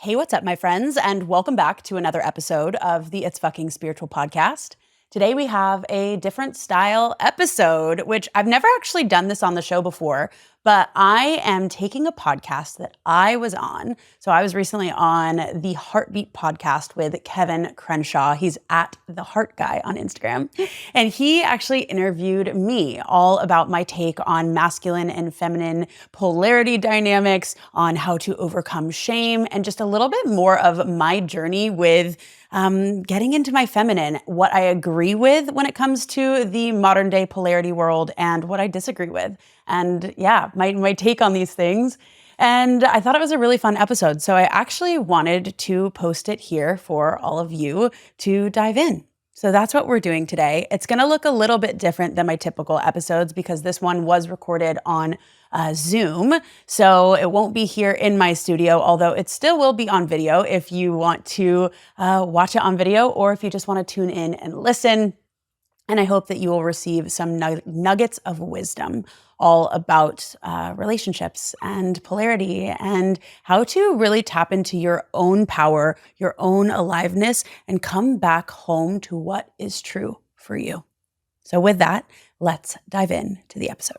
Hey, what's up, my friends? And welcome back to another episode of the It's Fucking Spiritual podcast. Today we have a different style episode, which I've never actually done this on the show before, but I am taking a podcast that I was on. So I was recently on the Heartbeat podcast with Kevin Crenshaw. He's at the Heart Guy on Instagram. And he actually interviewed me all about my take on masculine and feminine polarity dynamics, on how to overcome shame, and just a little bit more of my journey with getting into my feminine, what I agree with when it comes to the modern day polarity world and what I disagree with. And yeah, my take on these things. And I thought it was a really fun episode. So I actually wanted to post it here for all of you to dive in. So that's what we're doing today. It's going to look a little bit different than my typical episodes because this one was recorded on Zoom. So it won't be here in my studio, although it still will be on video if you want to watch it on video or if you just want to tune in and listen. And I hope that you will receive some nuggets of wisdom all about relationships and polarity and how to really tap into your own power, your own aliveness, and come back home to what is true for you. So with that, let's dive in to the episode.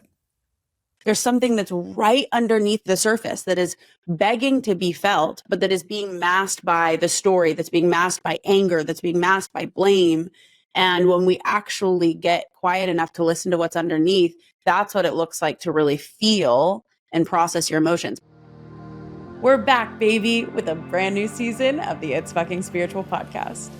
There's something that's right underneath the surface that is begging to be felt, but that is being masked by the story, that's being masked by anger, that's being masked by blame. And when we actually get quiet enough to listen to what's underneath, that's what it looks like to really feel and process your emotions. We're back, baby, with a brand new season of the It's Fucking Spiritual podcast.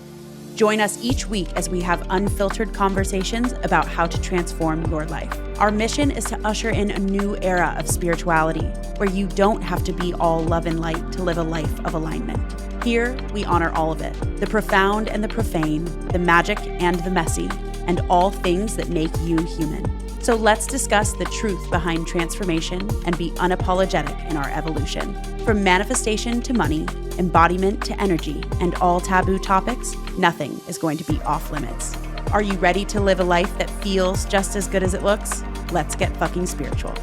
Join us each week as we have unfiltered conversations about how to transform your life. Our mission is to usher in a new era of spirituality where you don't have to be all love and light to live a life of alignment. Here, we honor all of it, the profound and the profane, the magic and the messy, and all things that make you human. So let's discuss the truth behind transformation and be unapologetic in our evolution. From manifestation to money, embodiment to energy, and all taboo topics, nothing is going to be off limits. Are you ready to live a life that feels just as good as it looks? Let's get fucking spiritual.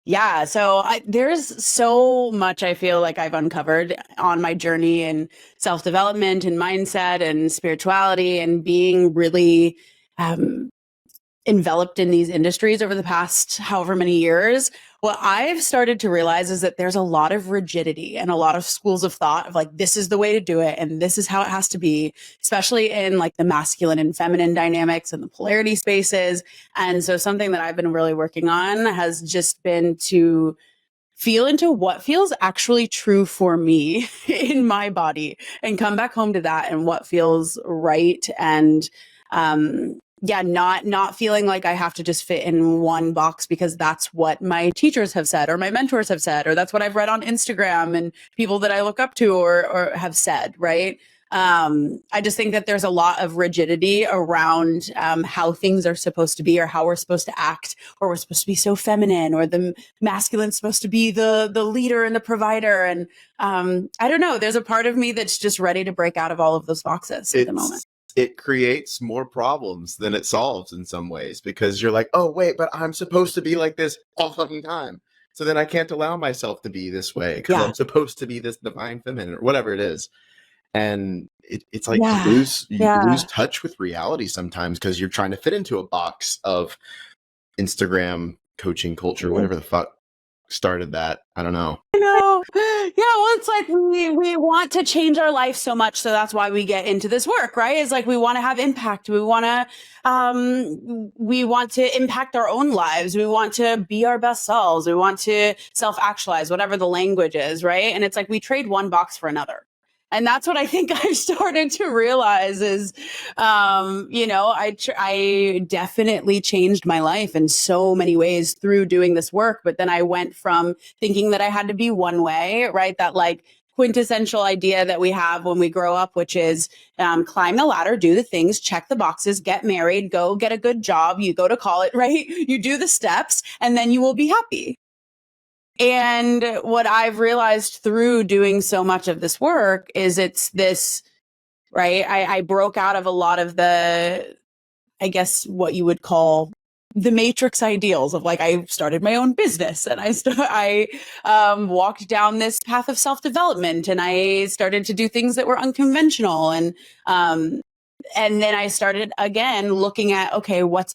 Yeah, so there's so much I feel like I've uncovered on my journey in self-development and mindset and spirituality and being really enveloped in these industries over the past however many years. What I've started to realize is that there's a lot of rigidity and a lot of schools of thought of like, this is the way to do it. And this is how it has to be, especially in like the masculine and feminine dynamics and the polarity spaces. And so something that I've been really working on has just been to feel into what feels actually true for me in my body and come back home to that and what feels right. And, not feeling like I have to just fit in one box because that's what my teachers have said or my mentors have said, or that's what I've read on Instagram and people that I look up to or have said, right? I just think that there's a lot of rigidity around how things are supposed to be or how we're supposed to act, or we're supposed to be so feminine, or the masculine's supposed to be the leader and the provider. And I don't know, there's a part of me that's just ready to break out of all of those boxes at the moment. It creates more problems than it solves in some ways, because you're like, oh, wait, but I'm supposed to be like this all fucking time. So then I can't allow myself to be this way because I'm supposed to be this divine feminine or whatever it is. And it's like you lose touch with reality sometimes because you're trying to fit into a box of Instagram coaching culture, whatever the fuck started that. I don't know. I know. Yeah, well, it's like we want to change our life so much, so that's why we get into this work, right? It's like we want to have impact. We want to impact our own lives. We want to be our best selves. We want to self-actualize, whatever the language is, right? And it's like we trade one box for another. And that's what I think I've started to realize is, I definitely changed my life in so many ways through doing this work. But then I went from thinking that I had to be one way, right? That like quintessential idea that we have when we grow up, which is climb the ladder, do the things, check the boxes, get married, go get a good job, you go to college, right? You do the steps and then you will be happy. And what I've realized through doing so much of this work is it's this, right? I broke out of a lot of the, I guess, what you would call the matrix ideals of like, I started my own business and I walked down this path of self-development and I started to do things that were unconventional. And then I started again looking at, okay, what's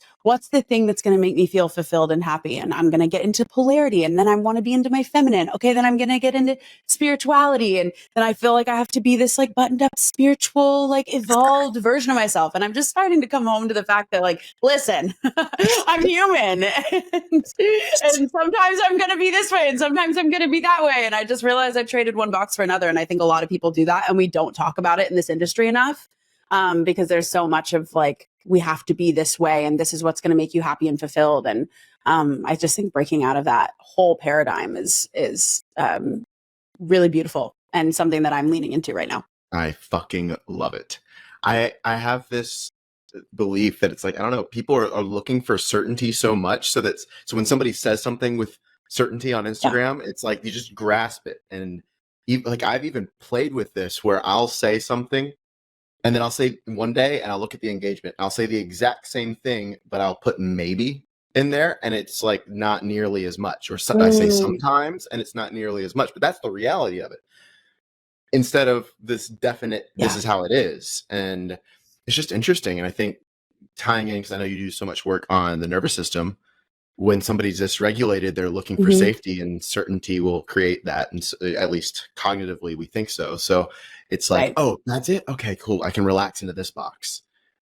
the thing that's going to make me feel fulfilled and happy? And I'm going to get into polarity. And then I want to be into my feminine. Okay. Then I'm going to get into spirituality. And then I feel like I have to be this like buttoned up spiritual, like evolved version of myself. And I'm just starting to come home to the fact that like, listen, I'm human. And sometimes I'm going to be this way and sometimes I'm going to be that way. And I just realized I traded one box for another. And I think a lot of people do that. And we don't talk about it in this industry enough. Because there's so much of like, we have to be this way and this is what's going to make you happy and fulfilled. And I just think breaking out of that whole paradigm is really beautiful and something that I'm leaning into right now. I fucking love it. I have this belief that it's like, I don't know, people are looking for certainty so much so when somebody says something with certainty on Instagram, it's like you just grasp it. And like I've even played with this where I'll say something and then I'll say one day and I'll look at the engagement. I'll say the exact same thing, but I'll put maybe in there and it's like not nearly as much. Or I say sometimes and it's not nearly as much, but that's the reality of it. Instead of this definite, this is how it is. And it's just interesting. And I think tying in, because I know you do so much work on the nervous system, when somebody's dysregulated, they're looking for safety, and certainty will create that. And so, at least cognitively, we think so. So it's like, oh, that's it. Okay, cool. I can relax into this box.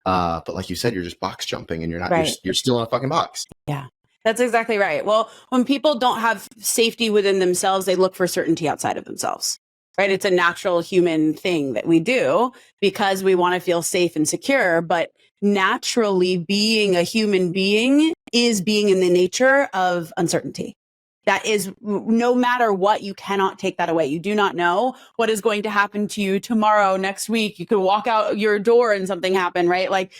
But like you said, you're just box jumping and you're not, you're still in a fucking box. Yeah, that's exactly right. Well, when people don't have safety within themselves, they look for certainty outside of themselves, right? It's a natural human thing that we do because we want to feel safe and secure. But naturally, being a human being is being in the nature of uncertainty. That is, no matter what, you cannot take that away. You do not know what is going to happen to you tomorrow, next week. You could walk out your door and something happen, right? Like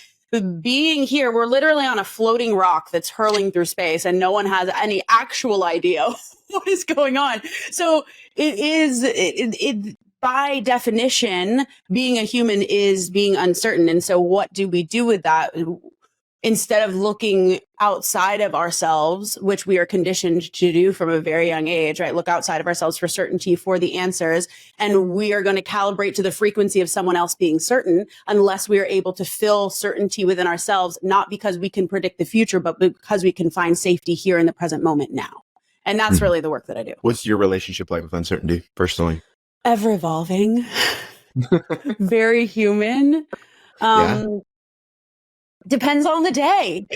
being here, we're literally on a floating rock that's hurling through space and no one has any actual idea what is going on. So by definition, being a human is being uncertain. And so what do we do with that? Instead of looking outside of ourselves, which we are conditioned to do from a very young age, right? Look outside of ourselves for certainty, for the answers. And we are going to calibrate to the frequency of someone else being certain unless we are able to feel certainty within ourselves, not because we can predict the future, but because we can find safety here in the present moment now. And that's really the work that I do. What's your relationship like with uncertainty personally? Ever evolving, very human. Depends on the day,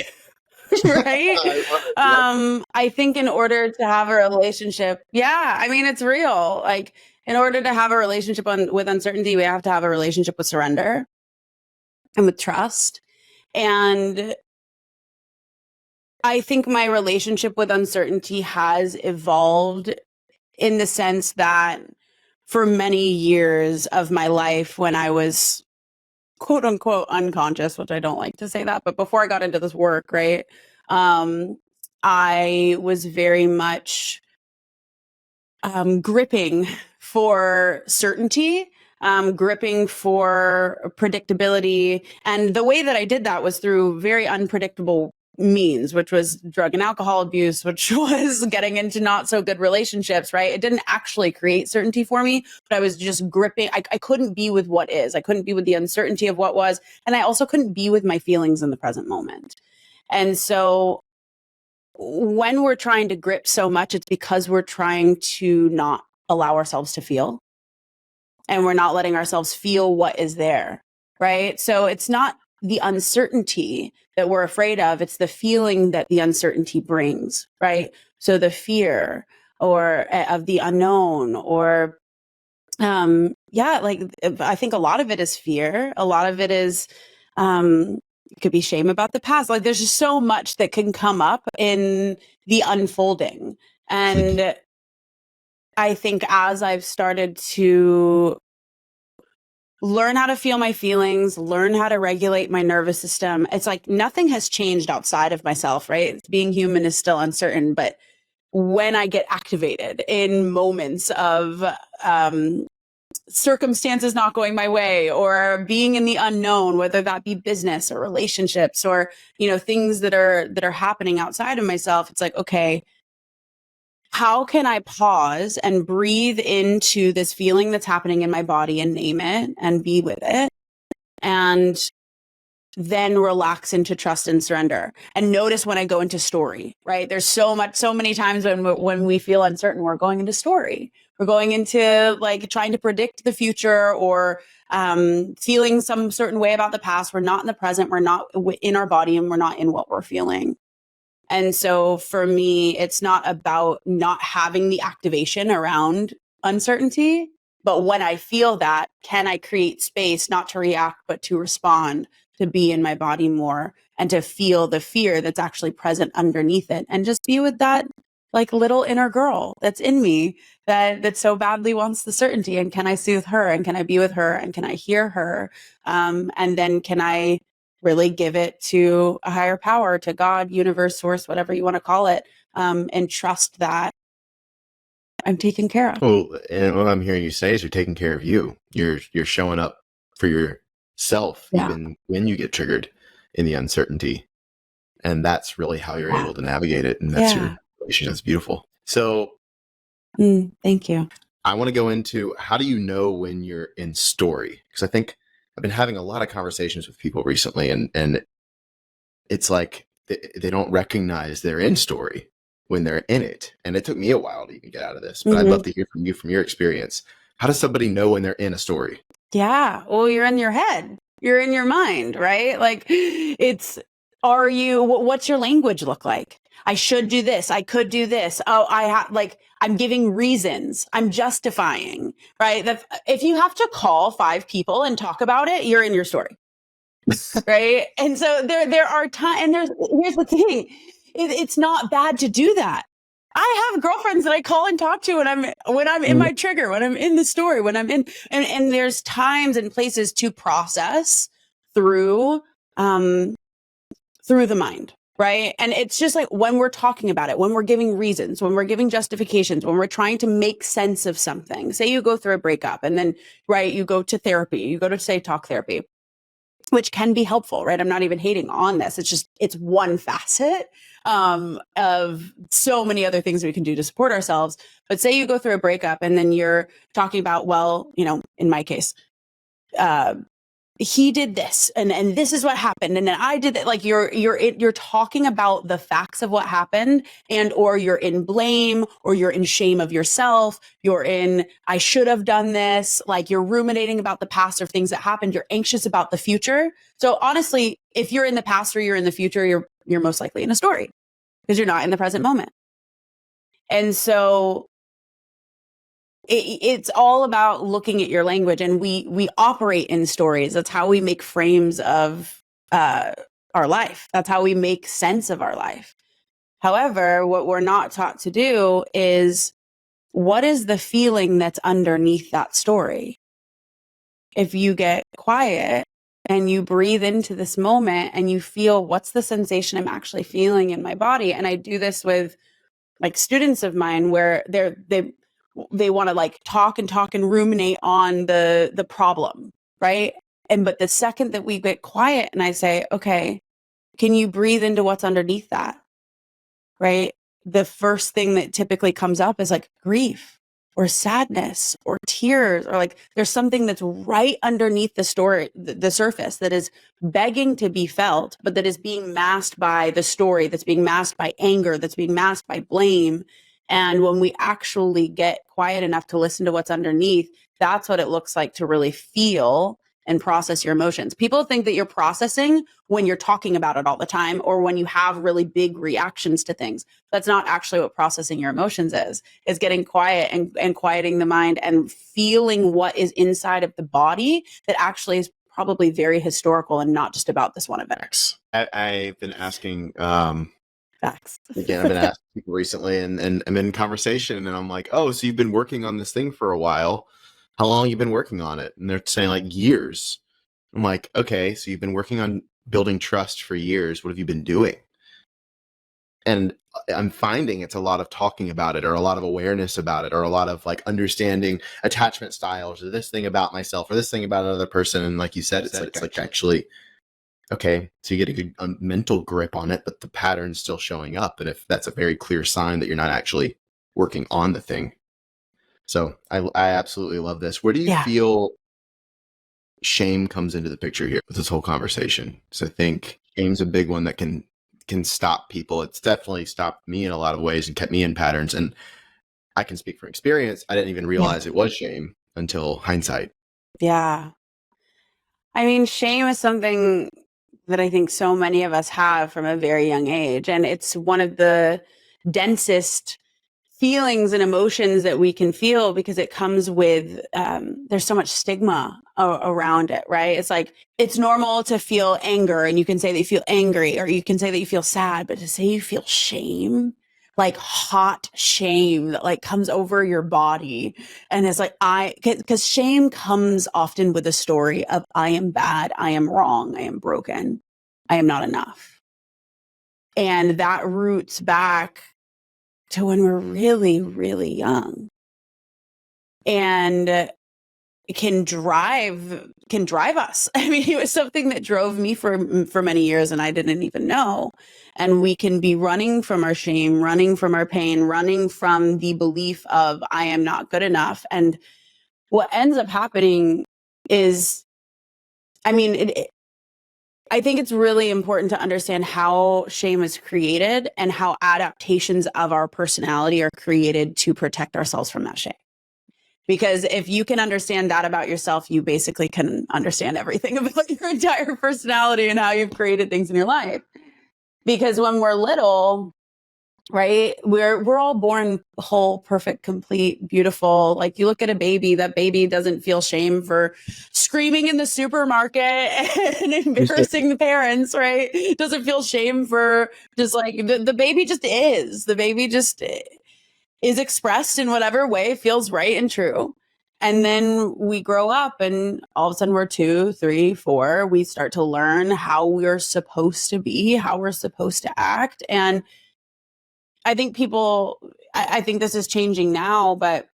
right? I think in order to have a relationship, I mean, it's real. Like in order to have a relationship with uncertainty, we have to have a relationship with surrender and with trust. And I think my relationship with uncertainty has evolved in the sense that for many years of my life when I was quote unquote unconscious, which I don't like to say that, but before I got into this work, right, I was very much gripping for certainty, gripping for predictability. And the way that I did that was through very unpredictable means, which was drug and alcohol abuse, which was getting into not so good relationships, right? It didn't actually create certainty for me, but I was just gripping. I couldn't be with what is. I couldn't be with the uncertainty of what was. And I also couldn't be with my feelings in the present moment. And so when we're trying to grip so much, it's because we're trying to not allow ourselves to feel. And we're not letting ourselves feel what is there, right? So it's not the uncertainty that we're afraid of, it's the feeling that the uncertainty brings, right? So the fear or of the unknown or like I think a lot of it is fear. A lot of it is it could be shame about the past. Like there's just so much that can come up in the unfolding. And I think as I've started to learn how to feel my feelings, learn how to regulate my nervous system. It's like nothing has changed outside of myself, right? Being human is still uncertain, but when I get activated in moments of circumstances not going my way, or being in the unknown, whether that be business or relationships or, things that are happening outside of myself. It's like, okay, how can I pause and breathe into this feeling that's happening in my body and name it and be with it? And then relax into trust and surrender, and notice when I go into story, right? There's so many times when we feel uncertain, we're going into story. We're going into like trying to predict the future, or feeling some certain way about the past. We're not in the present. We're not in our body, and we're not in what we're feeling. And so for me, it's not about not having the activation around uncertainty, but when I feel that, can I create space not to react, but to respond, to be in my body more, and to feel the fear that's actually present underneath it, and just be with that like little inner girl that's in me that so badly wants the certainty. And can I soothe her, and can I be with her, and can I hear her? And then can I really give it to a higher power, to God, universe, source, whatever you want to call it, and trust that I'm taken care of. Well, and what I'm hearing you say is you're taking care of you. You're showing up for yourself, even when you get triggered in the uncertainty. And that's really how you're able to navigate it. And that's your relationship. That's beautiful. So thank you. I want to go into, how do you know when you're in story? Because I think I've been having a lot of conversations with people recently, and it's like they don't recognize they're in story when they're in it. And it took me a while to even get out of this, but I'd love to hear from you, from your experience. How does somebody know when they're in a story? Yeah. Well, you're in your head. You're in your mind, right? Like what's your language look like? I should do this. I could do this. Oh, I'm giving reasons. I'm justifying, right? If you have to call 5 people and talk about it, you're in your story. Right. And so there are times, and here's the thing. It's not bad to do that. I have girlfriends that I call and talk to when I'm in my trigger, when I'm in the story, when I'm in, and there's times and places to process through the mind. Right. And it's just like when we're talking about it, when we're giving reasons, when we're giving justifications, when we're trying to make sense of something. Say you go through a breakup, and then, right, you go to therapy, you go to say talk therapy, which can be helpful, right? I'm not even hating on this. It's one facet of so many other things we can do to support ourselves. But say you go through a breakup, and then you're talking about, well, in my case, he did this, and this is what happened, and then I did it. Like you're talking about the facts of what happened, and or you're in blame, or you're in shame of yourself. You're in, I should have done this. Like you're ruminating about the past or things that happened. You're anxious about the future. So honestly, if you're in the past or you're in the future, you're most likely in a story, because you're not in the present moment. And so it's all about looking at your language, and we operate in stories. That's how we make frames of our life. That's how we make sense of our life. However, what we're not taught to do is, what is the feeling that's underneath that story? If you get quiet and you breathe into this moment and you feel, what's the sensation I'm actually feeling in my body? And I do this with like students of mine, where they want to like talk and ruminate on the problem, right? But the second that we get quiet and I say, okay, can you breathe into what's underneath that? Right? The first thing that typically comes up is like grief or sadness or tears, or like there's something that's right underneath the story, the surface, that is begging to be felt, but that is being masked by the story, that's being masked by anger, that's being masked by blame. And when we actually get quiet enough to listen to what's underneath, that's what it looks like to really feel and process your emotions. People think that you're processing when you're talking about it all the time, or when you have really big reactions to things. That's not actually what processing your emotions is getting quiet and quieting the mind and feeling what is inside of the body that actually is probably very historical and not just about this one event. I've been asking, Facts. Again, I've been asking people recently, and I'm in conversation, and I'm like, oh, so you've been working on this thing for a while. How long have you been working on it? And they're saying like years. I'm like, okay, so you've been working on building trust for years. What have you been doing? And I'm finding it's a lot of talking about it, or a lot of awareness about it, or a lot of like understanding attachment styles, or this thing about myself, or this thing about another person. And like you said, it's like actually, okay, so you get a good mental grip on it, but the pattern's still showing up. And if that's a very clear sign that you're not actually working on the thing. So I absolutely love this. Where do you feel shame comes into the picture here with this whole conversation? So I think shame's a big one that can stop people. It's definitely stopped me in a lot of ways and kept me in patterns. And I can speak from experience. I didn't even realize it was shame until hindsight. Yeah. I mean, shame is something that I think so many of us have from a very young age. And it's one of the densest feelings and emotions that we can feel because it comes with, there's so much stigma around it, right? It's like, it's normal to feel anger, and you can say that you feel angry, or you can say that you feel sad, but to say you feel shame, like hot shame that like comes over your body. And it's like, because shame comes often with a story of, I am bad, I am wrong, I am broken, I am not enough. And that roots back to when we're really, really young, and it can drive us. I mean, it was something that drove me for many years, and I didn't even know. And we can be running from our shame, running from our pain, running from the belief of I am not good enough. And what ends up happening is, I mean, I think it's really important to understand how shame is created and how adaptations of our personality are created to protect ourselves from that shame. Because if you can understand that about yourself, you basically can understand everything about your entire personality and how you've created things in your life. Because when we're little, right, we're all born whole, perfect, complete, beautiful. Like, you look at a baby, that baby doesn't feel shame for screaming in the supermarket and embarrassing the parents, right? Doesn't feel shame for just like the baby just is. The baby just is expressed in whatever way feels right and true. And then we grow up, and all of a sudden we're 2, 3, 4. We start to learn how we're supposed to be, how we're supposed to act. And I think I think this is changing now, but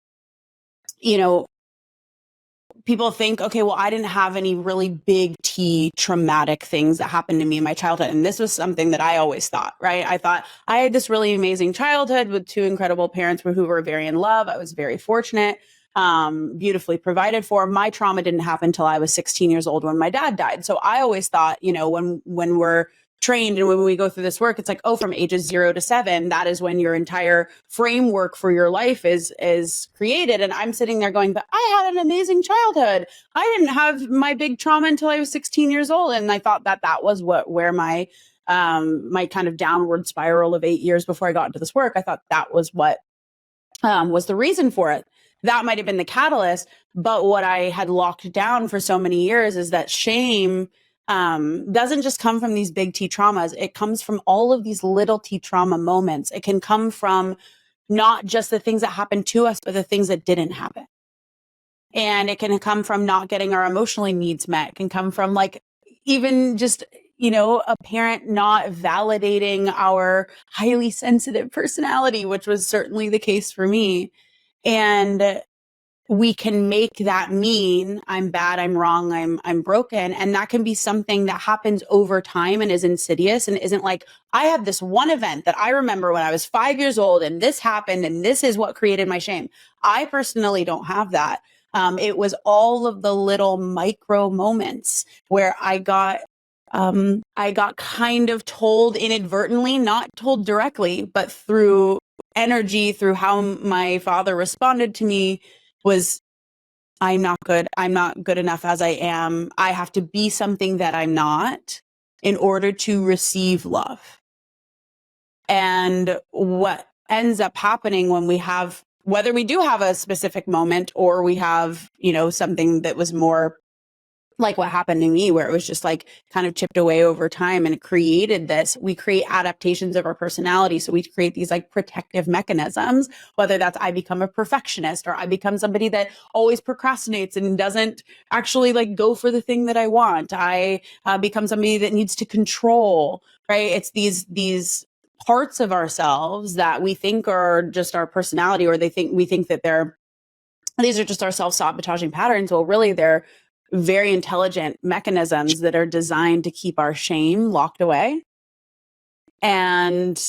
you know, people think, okay, well, I didn't have any really big T traumatic things that happened to me in my childhood. And this was something that I always thought, right? I thought I had this really amazing childhood with 2 incredible parents who were very in love. I was very fortunate, beautifully provided for. My trauma didn't happen until I was 16 years old when my dad died. So I always thought, when we're trained and when we go through this work, it's like, oh, from ages 0 to 7, that is when your entire framework for your life is created. And I'm sitting there going, but I had an amazing childhood. I didn't have my big trauma until I was 16 years old. And I thought that was where my my kind of downward spiral of 8 years before I got into this work, I thought that was what was the reason for it. That might have been the catalyst. But what I had locked down for so many years is that shame doesn't just come from these big T traumas. It comes from all of these little T trauma moments. It can come from not just the things that happened to us, but the things that didn't happen. And it can come from not getting our emotional needs met. It can come from like even just, a parent not validating our highly sensitive personality, which was certainly the case for me. And we can make that mean I'm bad, I'm wrong, I'm broken. And that can be something that happens over time and is insidious and isn't like, I have this one event that I remember when I was 5 years old and this happened and this is what created my shame. I personally don't have that. It was all of the little micro moments where I got kind of told inadvertently, not told directly, but through energy, through how my father responded to me, was I'm not good. I'm not good enough as I am. I have to be something that I'm not in order to receive love. And what ends up happening when whether we do have a specific moment or we have, something that was more like what happened to me, where it was just like kind of chipped away over time and it created this. We create adaptations of our personality. So we create these like protective mechanisms, whether that's I become a perfectionist or I become somebody that always procrastinates and doesn't actually like go for the thing that I want. I become somebody that needs to control, right? It's these parts of ourselves that we think are just our personality, or we think that these are just our self-sabotaging patterns. Well, really, they're very intelligent mechanisms that are designed to keep our shame locked away. And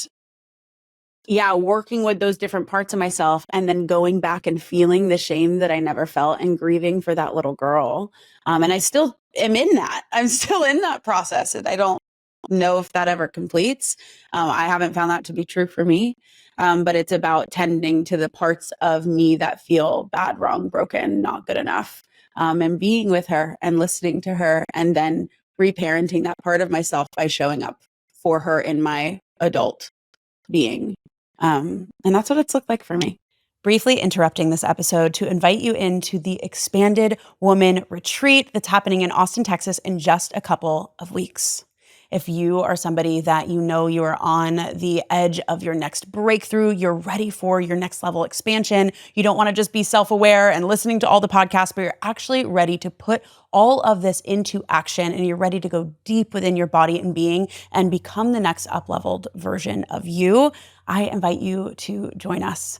yeah, working with those different parts of myself and then going back and feeling the shame that I never felt and grieving for that little girl. And I still am in that. I'm still in that process. And I don't know if that ever completes. I haven't found that to be true for me. But it's about tending to the parts of me that feel bad, wrong, broken, not good enough. And being with her and listening to her, and then reparenting that part of myself by showing up for her in my adult being. And that's what it's looked like for me. Briefly interrupting this episode to invite you into the Expanded Woman Retreat that's happening in Austin, Texas in just a couple of weeks. If you are somebody that you know you are on the edge of your next breakthrough, you're ready for your next level expansion, you don't want to just be self-aware and listening to all the podcasts, but you're actually ready to put all of this into action and you're ready to go deep within your body and being and become the next up-leveled version of you, I invite you to join us.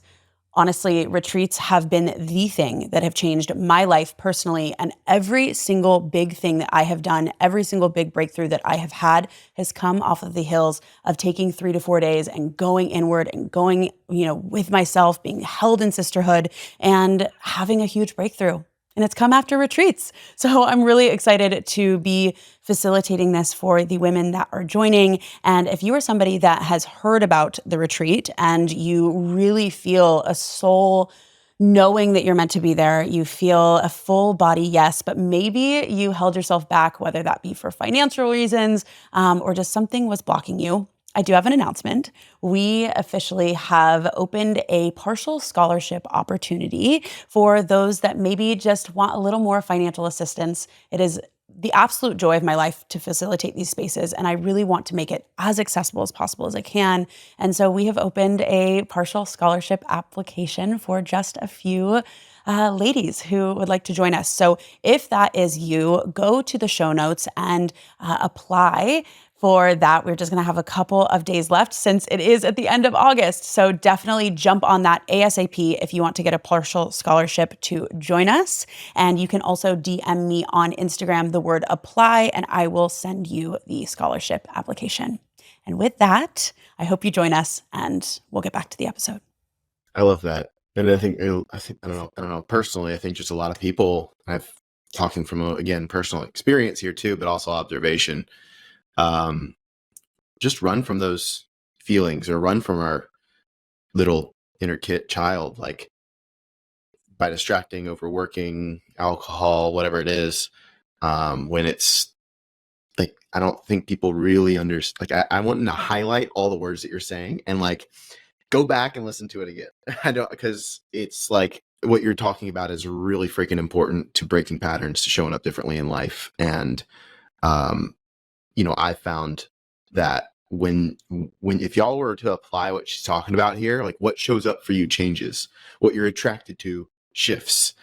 Honestly, retreats have been the thing that have changed my life personally, and every single big thing that I have done, every single big breakthrough that I have had has come off of the hills of taking 3 to 4 days and going inward and going, with myself, being held in sisterhood and having a huge breakthrough. And it's come after retreats. So I'm really excited to be facilitating this for the women that are joining. And if you are somebody that has heard about the retreat and you really feel a soul knowing that you're meant to be there, you feel a full body yes, but maybe you held yourself back, whether that be for financial reasons or just something was blocking you, I do have an announcement. We officially have opened a partial scholarship opportunity for those that maybe just want a little more financial assistance. It is the absolute joy of my life to facilitate these spaces, and I really want to make it as accessible as possible as I can. And so we have opened a partial scholarship application for just a few ladies who would like to join us. So if that is you, go to the show notes and apply for that. We're just going to have a couple of days left since it is at the end of August. So definitely jump on that ASAP if you want to get a partial scholarship to join us. And you can also DM me on Instagram the word apply, and I will send you the scholarship application. And with that, I hope you join us and we'll get back to the episode. I love that. And I think, I don't know. Personally, I think just a lot of people, I've talking from, again, personal experience here too, but also observation, just run from those feelings or run from our little inner child, like by distracting, overworking, alcohol, whatever it is. When it's like, I don't think people really understand. Like, I want to highlight all the words that you're saying and like go back and listen to it again. I don't, because it's like what you're talking about is really freaking important to breaking patterns, to showing up differently in life. And, I found that when if y'all were to apply what she's talking about here, like what shows up for you changes, what you're attracted to shifts.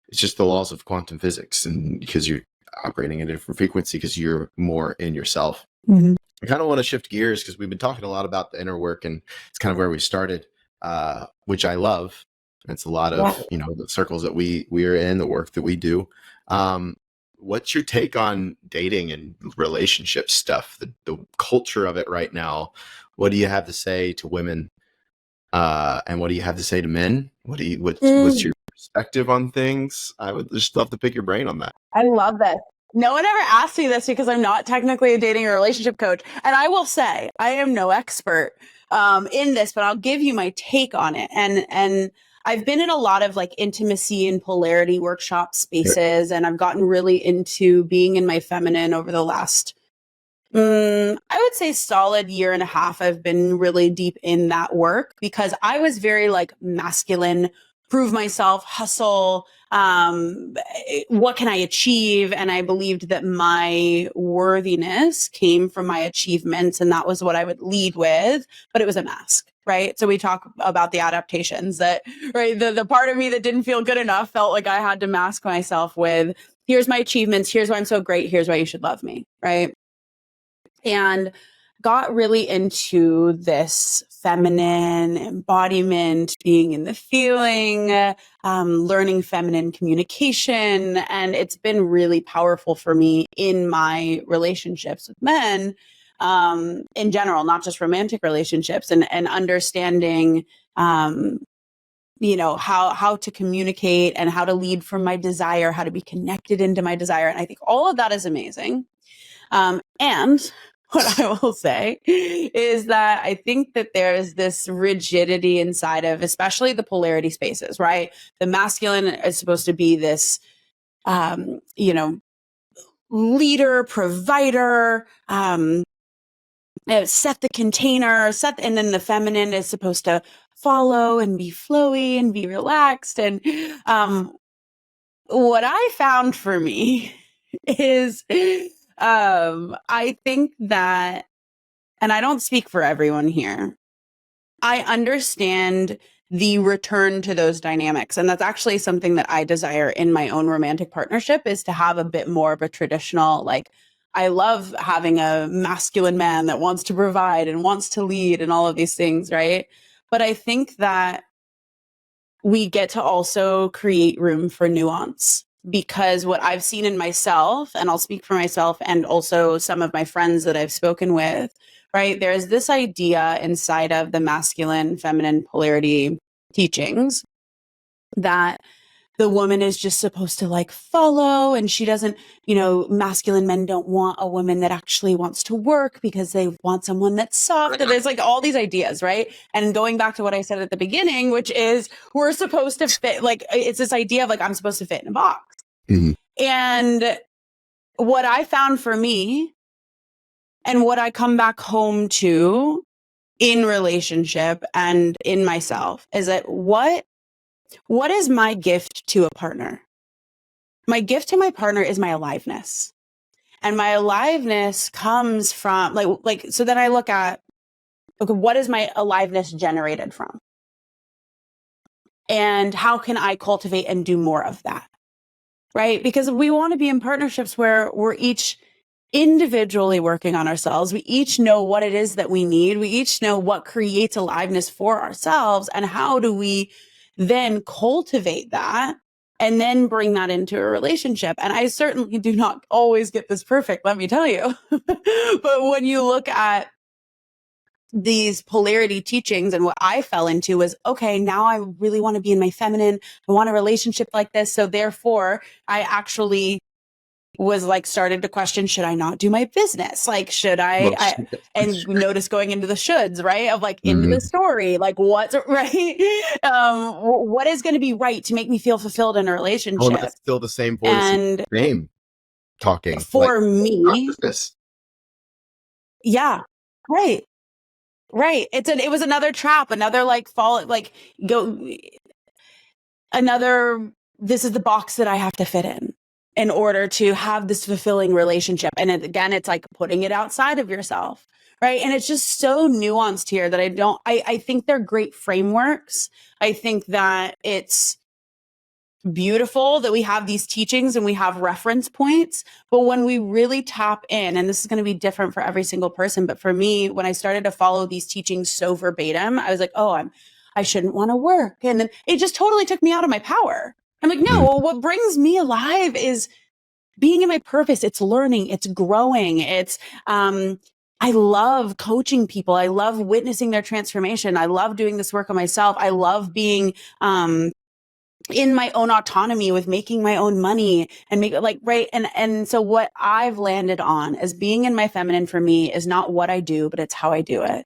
It's just the laws of quantum physics, and because you're operating at a different frequency, because you're more in yourself. Mm-hmm. I kind of want to shift gears because we've been talking a lot about the inner work, and it's kind of where we started, which I love. It's a lot of the circles that we are in, the work that we do. What's your take on dating and relationship stuff, the culture of it right now? What do you have to say to women? And what do you have to say to men? What's your perspective on things? I would just love to pick your brain on that. I love this. No one ever asked me this because I'm not technically a dating or relationship coach. And I will say I am no expert in this, but I'll give you my take on it. And I've been in a lot of like intimacy and polarity workshop spaces, and I've gotten really into being in my feminine over the last, I would say solid year and a half. I've been really deep in that work because I was very like masculine, prove myself, hustle, what can I achieve? And I believed that my worthiness came from my achievements, and that was what I would lead with, but it was a mask. Right. So we talk about the adaptations that, right. The part of me that didn't feel good enough felt like I had to mask myself with, here's my achievements. Here's why I'm so great. Here's why you should love me. Right. And got really into this feminine embodiment, being in the feeling, learning feminine communication. And it's been really powerful for me in my relationships with men, in general, not just romantic relationships, and understanding, how to communicate and how to lead from my desire, how to be connected into my desire. And I think all of that is amazing. And what I will say is that I think that there's this rigidity inside of, especially the polarity spaces, right? The masculine is supposed to be this, leader, provider, set the container, and then the feminine is supposed to follow and be flowy and be relaxed. And what I found for me is, I think that, and I don't speak for everyone here, I understand the return to those dynamics. And that's actually something that I desire in my own romantic partnership, is to have a bit more of a traditional, like, I love having a masculine man that wants to provide and wants to lead and all of these things, right? But I think that we get to also create room for nuance, because what I've seen in myself, and I'll speak for myself and also some of my friends that I've spoken with, right? There's this idea inside of the masculine, feminine polarity teachings that the woman is just supposed to like follow, and she doesn't, masculine men don't want a woman that actually wants to work because they want someone that's soft. And there's like all these ideas, right? And going back to what I said at the beginning, which is we're supposed to fit, like, it's this idea of like, I'm supposed to fit in a box. Mm-hmm. And what I found for me, and what I come back home to in relationship and in myself, is that what is my gift to a partner? My gift to my partner is my aliveness. And my aliveness comes from so then I look at, okay, what is my aliveness generated from? And how can I cultivate and do more of that? Right? Because we want to be in partnerships where we're each individually working on ourselves. We each know what it is that we need. We each know what creates aliveness for ourselves, and how do we then cultivate that and then bring that into a relationship. And I certainly do not always get this perfect, let me tell you. But when you look at these polarity teachings, and what I fell into was, okay, now I really want to be in my feminine. I want a relationship like this. So therefore, I actually was like, started to question, should I not do my business? Like, should and notice going into the shoulds, right? Of like, into the story, like what's right? What is going to be right to make me feel fulfilled in a relationship? That's still the same voice, and name talking for like, me. Yeah. Right. Right. It was another trap, another like fall, like this is the box that I have to fit in order to have this fulfilling relationship. And again, it's like putting it outside of yourself. Right. And it's just so nuanced here that I think they're great frameworks. I think that it's beautiful that we have these teachings and we have reference points. But when we really tap in, and this is going to be different for every single person, but for me, when I started to follow these teachings so verbatim, I was like, oh, I shouldn't want to work. And then it just totally took me out of my power. I'm like, no, what brings me alive is being in my purpose. It's learning, it's growing. It's, I love coaching people. I love witnessing their transformation. I love doing this work on myself. I love being, in my own autonomy with making my own money and make it like, right. And so what I've landed on as being in my feminine for me is not what I do, but it's how I do it.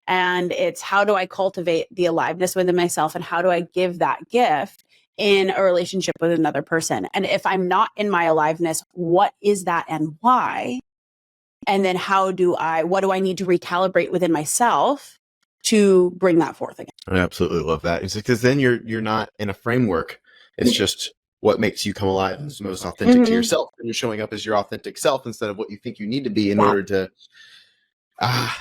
And it's how do I cultivate the aliveness within myself, and how do I give that gift in a relationship with another person? And if I'm not in my aliveness, what is that and why? And then what do I need to recalibrate within myself to bring that forth again? I absolutely love that. It's because then you're not in a framework. It's just what makes you come alive and is most authentic to yourself. And you're showing up as your authentic self instead of what you think you need to be in order to. I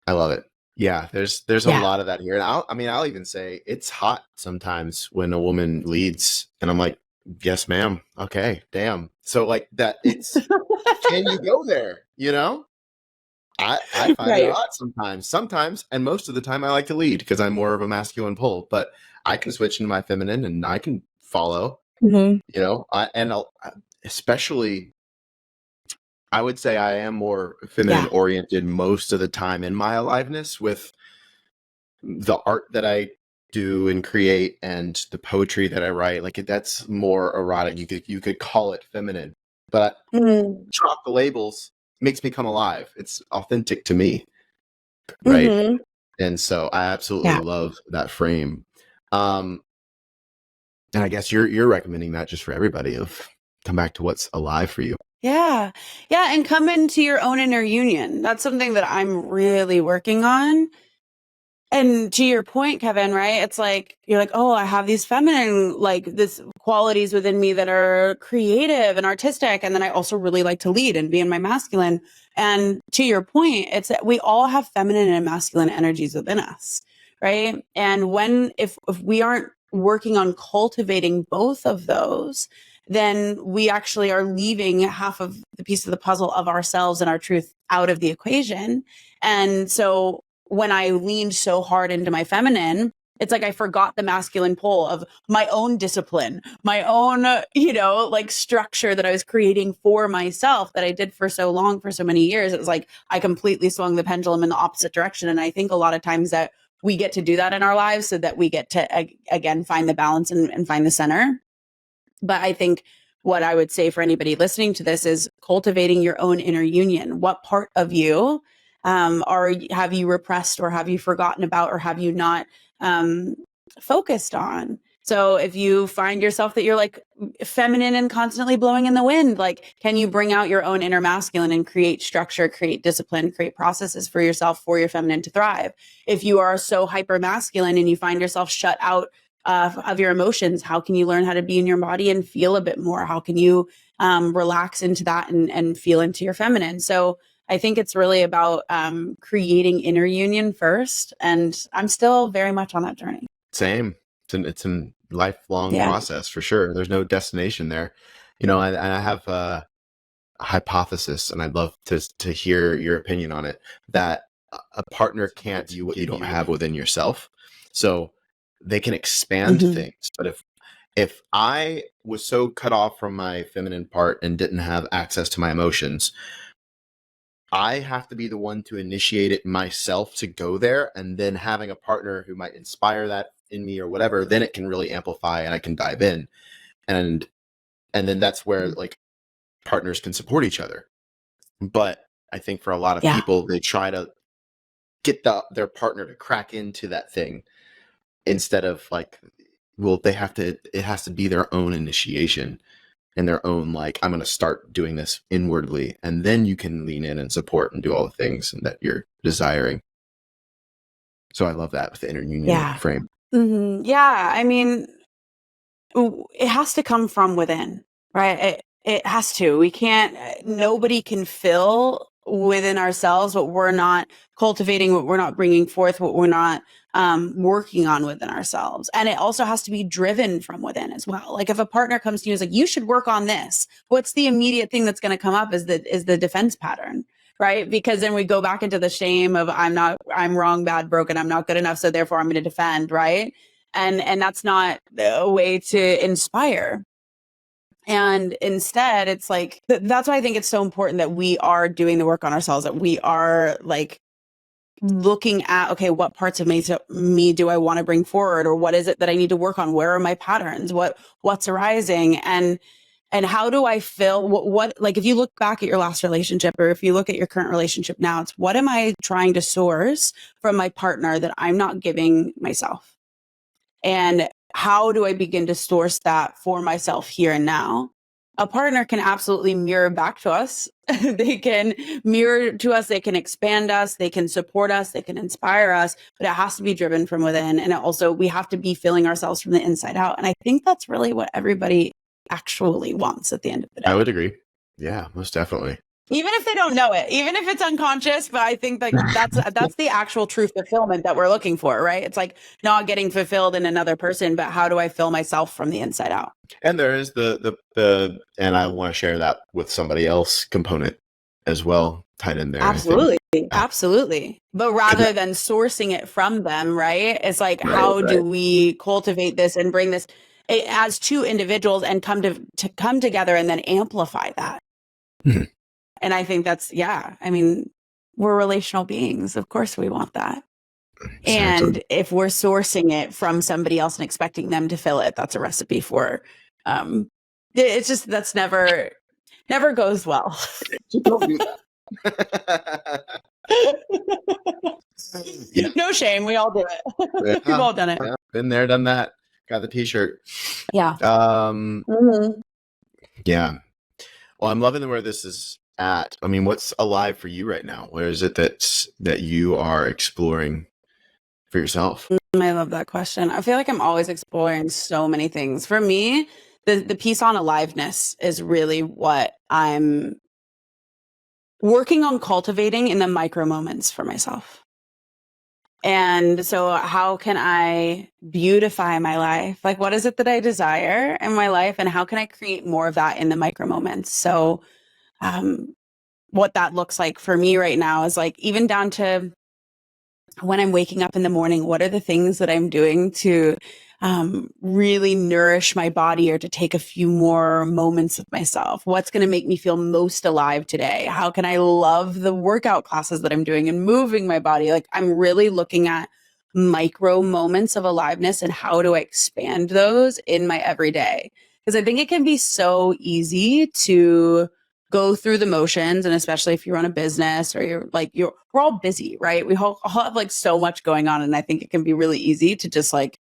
love it. Yeah, there's a lot of that here. And I'll even say it's hot sometimes when a woman leads, and I'm like, yes, ma'am. Okay, damn. So like that, it's can you go there? I find it Right. odd sometimes, and most of the time I like to lead because I'm more of a masculine pole, but I can switch into my feminine and I can follow, Mhm. especially I would say I am more feminine Yeah. oriented most of the time in my aliveness with the art that I do and create and the poetry that I write. Like that's more erotic. You could call it feminine, but Mhm. drop the labels makes me come alive. It's authentic to me, right? Mhm. And so I absolutely Yeah. love that frame. Um, and I guess you're recommending that just for everybody of come back to what's alive for you. Yeah. Yeah, and come into your own inner union. That's something that I'm really working on. And to your point, Kevin, right? It's like, you're like, oh, I have these feminine, like this qualities within me that are creative and artistic. And then I also really like to lead and be in my masculine. And to your point, it's that we all have feminine and masculine energies within us. Right. And if we aren't working on cultivating both of those, then we actually are leaving half of the piece of the puzzle of ourselves and our truth out of the equation. And so when I leaned so hard into my feminine, it's like I forgot the masculine pole of my own discipline, my own, like structure that I was creating for myself that I did for so long, for so many years. It was like I completely swung the pendulum in the opposite direction. And I think a lot of times that we get to do that in our lives so that we get to, again, find the balance and find the center. But I think what I would say for anybody listening to this is cultivating your own inner union. What part of you have you repressed or have you forgotten about or have you not um, focused on? So if you find yourself that you're like feminine and constantly blowing in the wind, like can you bring out your own inner masculine and create structure, create discipline, create processes for yourself, for your feminine to thrive? If you are so hyper masculine and you find yourself shut out of your emotions, how can you learn how to be in your body and feel a bit more? How can you relax into that and feel into your feminine? So I think it's really about creating inner union first. And I'm still very much on that journey. Same. It's a lifelong Yeah. process for sure. There's no destination there. And I have a hypothesis, and I'd love to hear your opinion on it, that a partner can't do what you don't have within yourself. So they can expand Mm-hmm. things, but if I was so cut off from my feminine part and didn't have access to my emotions, I have to be the one to initiate it myself to go there, and then having a partner who might inspire that in me or whatever, then it can really amplify and I can dive in. And then that's where like partners can support each other. But I think for a lot of Yeah. people, they try to get their partner to crack into that thing instead of like, well, it has to be their own initiation and their own, like, I'm going to start doing this inwardly. And then you can lean in and support and do all the things that you're desiring. So I love that with the inner union Yeah. frame. Mm-hmm. Yeah. I mean, it has to come from within, right? It has to. We can't, nobody can fill within ourselves what we're not cultivating, what we're not bringing forth, what we're not working on within ourselves. And it also has to be driven from within as well. Like if a partner comes to you and is like, you should work on this, what's the immediate thing that's going to come up is the defense pattern. Right. Because then we go back into the shame of I'm wrong, bad, broken, I'm not good enough. So therefore I'm going to defend. Right. And that's not a way to inspire. And instead it's like that's why I think it's so important that we are doing the work on ourselves, that we are like looking at, okay, what parts of me do I want to bring forward, or what is it that I need to work on? Where are my patterns? What's arising? And how do I feel what like if you look back at your last relationship, or if you look at your current relationship now, it's what am I trying to source from my partner that I'm not giving myself? And how do I begin to source that for myself here and now? A partner can absolutely mirror back to us. They can mirror to us. They can expand us. They can support us. They can inspire us, but it has to be driven from within. And we have to be filling ourselves from the inside out. And I think that's really what everybody actually wants at the end of the I day. would agree. Yeah, most definitely. Even if they don't know it, even if it's unconscious, but I think like that's the actual true fulfillment that we're looking for, right? It's like not getting fulfilled in another person, but how do I fill myself from the inside out? And there is the and I want to share that with somebody else component as well. tied in there. Absolutely. I think. Absolutely. But rather than sourcing it from them, right? It's like, how do we cultivate this and bring this as two individuals and come together and then amplify that? Mhm. And I think that's, I mean, we're relational beings. Of course we want that. And if we're sourcing it from somebody else and expecting them to fill it, that's a recipe for, it's just, that's never goes well. Don't do that. Yeah. No shame. We all do it. We've all done it. Yeah, been there, done that. Got the t-shirt. Yeah. Yeah. Well, I'm loving where this is at. I mean, what's alive for you right now? Where is it that you are exploring for yourself? I love that question. I feel like I'm always exploring so many things. For me, the piece on aliveness is really what I'm working on cultivating in the micro moments for myself. And so how can I beautify my life? Like, what is it that I desire in my life? And how can I create more of that in the micro moments? So, what that looks like for me right now is like, even down to when I'm waking up in the morning, what are the things that I'm doing to really nourish my body or to take a few more moments with myself? What's going to make me feel most alive today? How can I love the workout classes that I'm doing and moving my body? Like, I'm really looking at micro moments of aliveness and how do I expand those in my everyday? Because I think it can be so easy to go through the motions, and especially if you run a business or we're all busy, right? We all have like so much going on, and I think it can be really easy to just like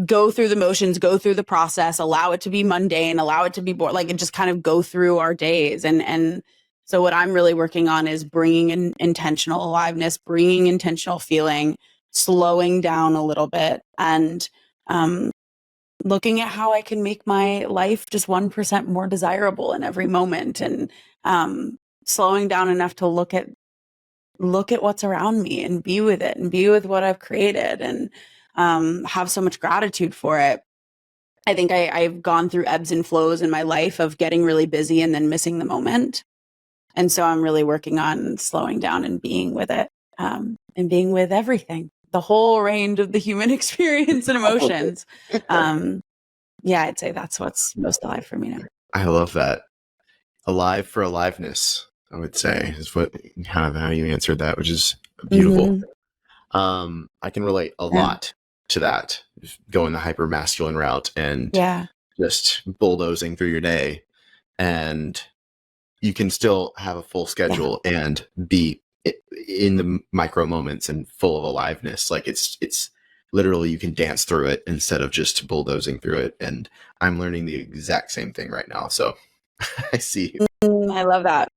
go through the motions, go through the process, allow it to be mundane, allow it to be bored, like, and just kind of go through our days. And so what I'm really working on is bringing in intentional aliveness, bringing intentional feeling, slowing down a little bit, and looking at how I can make my life just 1% more desirable in every moment, and slowing down enough to look at what's around me and be with it and be with what I've created, and have so much gratitude for it. I think I've gone through ebbs and flows in my life of getting really busy and then missing the moment. And so I'm really working on slowing down and being with it, and being with everything, the whole range of the human experience and emotions. I'd say that's what's most alive for me now. I love that. Alive for aliveness, I would say, is what kind of how you answered that, which is beautiful. I can relate a lot to that, going the hyper masculine route and just bulldozing through your day, and you can still have a full schedule and be in the micro moments and full of aliveness. Like it's literally, you can dance through it instead of just bulldozing through it. And I'm learning the exact same thing right now. So I see. I love that.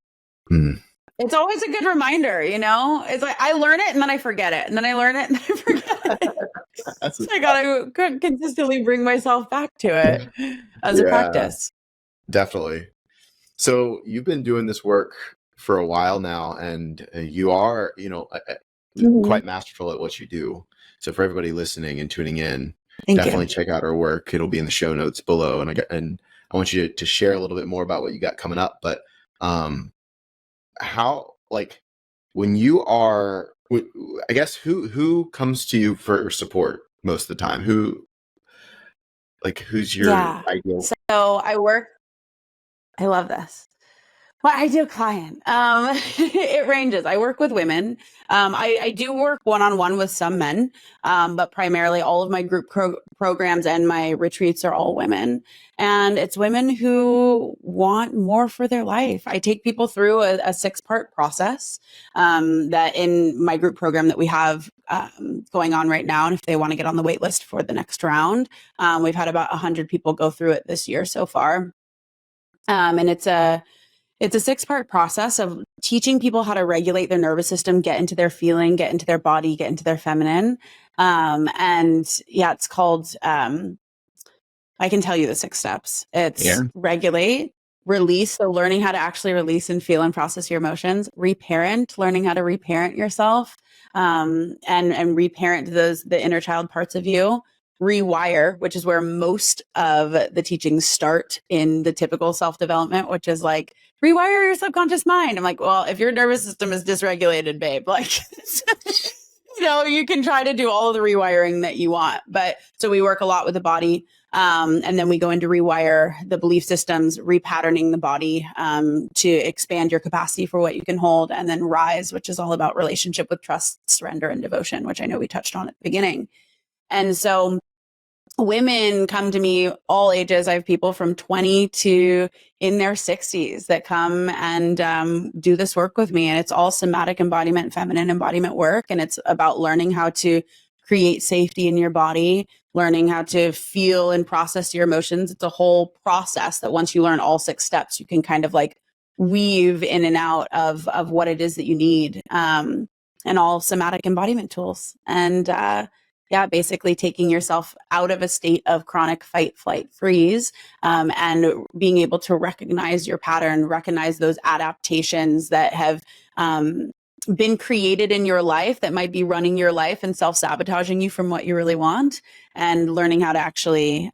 It's always a good reminder, you know? It's like I learn it and then I forget it. And then I learn it and then I forget it. So I gotta consistently bring myself back to it as a practice. Definitely. So you've been doing this work for a while now, and you are, quite masterful at what you do. So for everybody listening and tuning in, definitely check out our work. It'll be in the show notes below. And I want you to share a little bit more about what you got coming up. But how, like, when you are, I guess, who comes to you for support most of the time? Who's your ideal? So I love this. My ideal client. It ranges. I work with women. I do work one-on-one with some men, but primarily all of my group programs and my retreats are all women. And it's women who want more for their life. I take people through a 6-part process that in my group program that we have going on right now. And if they want to get on the wait list for the next round, we've had about 100 people go through it this year so far. And it's a 6-part process of teaching people how to regulate their nervous system, get into their feeling, get into their body, get into their feminine. It's called, I can tell you the 6 steps. It's regulate, release. So learning how to actually release and feel and process your emotions, reparent, learning how to reparent yourself, and reparent the inner child parts of you. rewire, which is where most of the teachings start in the typical self-development, which is like, rewire your subconscious mind. I'm like, well, if your nervous system is dysregulated, babe, like, you can try to do all of the rewiring that you want. But so we work a lot with the body. And then we go into rewire the belief systems, repatterning the body to expand your capacity for what you can hold. And then rise, which is all about relationship with trust, surrender, and devotion, which I know we touched on at the beginning. And so women come to me all ages. I have people from 20 to in their 60s that come and do this work with me. And it's all somatic embodiment, feminine embodiment work. And it's about learning how to create safety in your body, learning how to feel and process your emotions. It's a whole process that once you learn all 6 steps, you can kind of like weave in and out of what it is that you need, and all somatic embodiment tools. And basically taking yourself out of a state of chronic fight, flight, freeze, and being able to recognize your pattern, recognize those adaptations that have been created in your life that might be running your life and self-sabotaging you from what you really want, and learning how to actually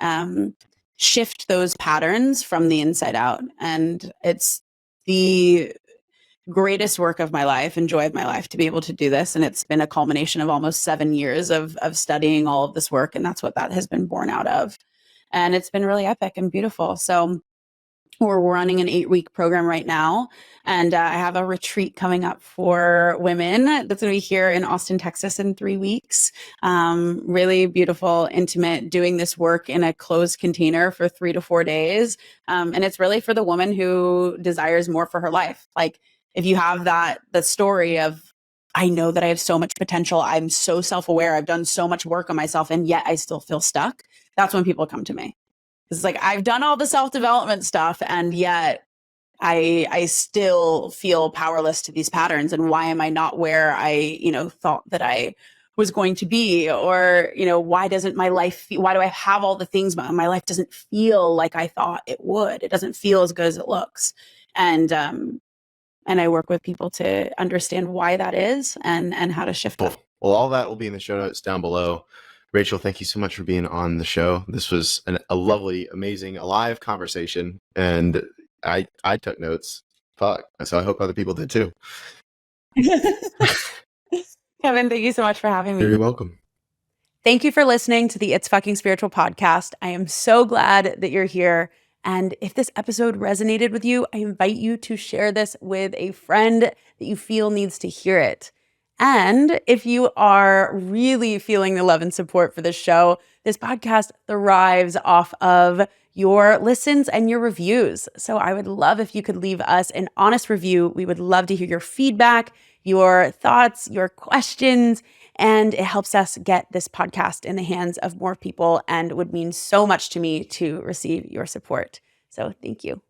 shift those patterns from the inside out. And it's the greatest work of my life and joy of my life to be able to do this. And it's been a culmination of almost 7 years of studying all of this work. And that's what that has been born out of. And it's been really epic and beautiful. So we're running an 8-week program right now. And I have a retreat coming up for women that's going to be here in Austin, Texas in 3 weeks. Really beautiful, intimate, doing this work in a closed container for 3 to 4 days. And it's really for the woman who desires more for her life. Like, if you have the story of, I know that I have so much potential, I'm so self-aware, I've done so much work on myself, and yet I still feel stuck. That's when people come to me. It's like, I've done all the self-development stuff, and yet I still feel powerless to these patterns. And why am I not where I, thought that I was going to be? Or, why doesn't my life, why do I have all the things, but my life doesn't feel like I thought it would? It doesn't feel as good as it looks. And I work with people to understand why that is and how to shift it. Well, all that will be in the show notes down below. Rachel, thank you so much for being on the show. This was a lovely, amazing, alive conversation. And I took notes. Fuck. So I hope other people did too. Kevin, thank you so much for having me. You're welcome. Thank you for listening to the It's Fucking Spiritual podcast. I am so glad that you're here. And if this episode resonated with you, I invite you to share this with a friend that you feel needs to hear it. And if you are really feeling the love and support for this show, this podcast thrives off of your listens and your reviews. So I would love if you could leave us an honest review. We would love to hear your feedback, your thoughts, your questions, and it helps us get this podcast in the hands of more people and would mean so much to me to receive your support. So thank you.